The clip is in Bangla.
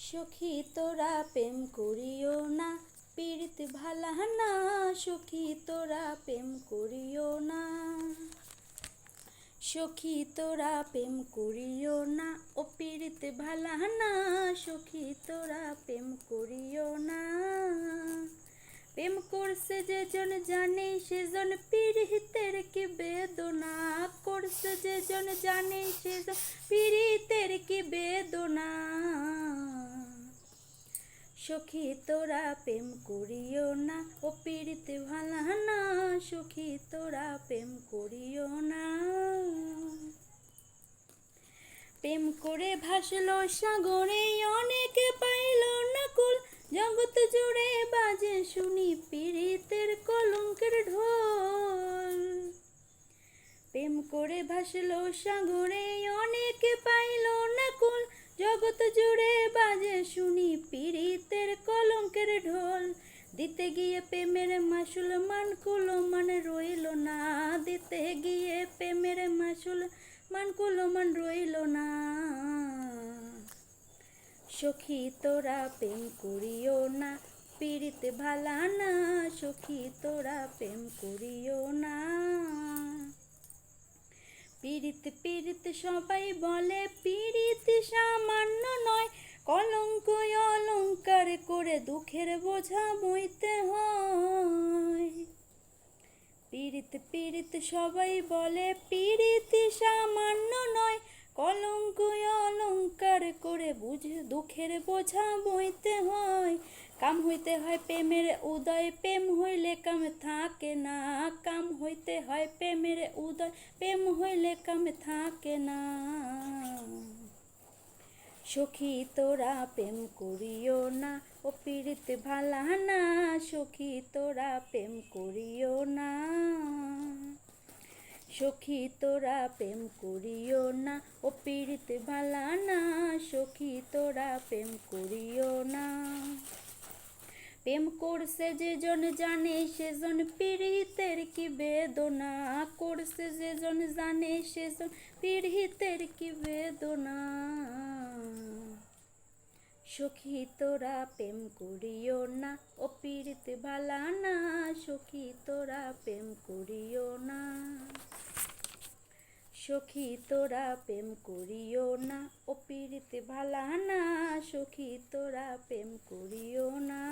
সখী তোরা প্রেম করিও না, পীড়িত ভালা না। সখী তোরা প্রেম করিও না, সখী তোরা প্রেম করিও না। ও পীড়িত ভালা না, সখী তোরা প্রেম করিও না। প্রেম করছে যেজন জানে সেজন পীড়িতের কি বেদনা। করছে যেজন জানে সেজন পীড়িতের কি বেদনা। সখী তোরা প্রেম করিও না, ও পীড়িত ভালা না। সখী তোরা প্রেম করিও না। প্রেম করে ভাসলো সাগরে অনেকে পাইল না কুল। জগৎ জুড়ে বাজে শুনি পীড়িতের কলঙ্কের ঢোল। প্রেম করে ভাসলো সাগরে অনেকে পাইল না কুল। জগৎ জুড়ে বাজে শুনি পীড়িতের কলঙ্কের ঢোল। দিতে গিয়ে প্রেমের মাসুল মানকুলো মান রইল না। দিতে গিয়ে প্রেমের মাসুল মানকুলো মান রইল না। সখী তোরা প্রেম করিও না, পীড়িত ভালা না। সখী তোরা প্রেম করিও না। পীড়িত পীড়িত সবাই বলে পীড়িত সামান্য নয়। কলঙ্ক অলঙ্কার করে দুঃখের বোঝা বইতে হয়। পীড়িত পীড়িত সবাই বলে পীড়িত সামান্য নয়। কলঙ্ক অলঙ্কার করে দুঃখের বোঝা বইতে হয়। কাম হইতে হয় প্রেমের উদয়, প্রেম হইলে কাম থাকে না। কাম হইতে হয় প্রেমের উদয়, প্রেম হইলে কাম থাকে না। সখী তোরা প্রেম করিও না, ও পীড়িত ভালা না। সখী তোরা প্রেম করিও না। সখী তোরা প্রেম করিও না, ও পীড়িত ভালা না। সখী তোরা প্রেম করিও না। প্রেম করছে যেজন জানে সেজন পীড়িতের কি বেদনা। করছে যেজন জানে সেজন পীড়িতের কি বেদনা। সখী তোরা প্রেম করিও না, ও পীড়িত ভালা না। সখী তোরা প্রেম করিও না। সখী তোরা প্রেম করিও না, ও পীড়িত ভালা না। সখী তোরা প্রেম করিও না।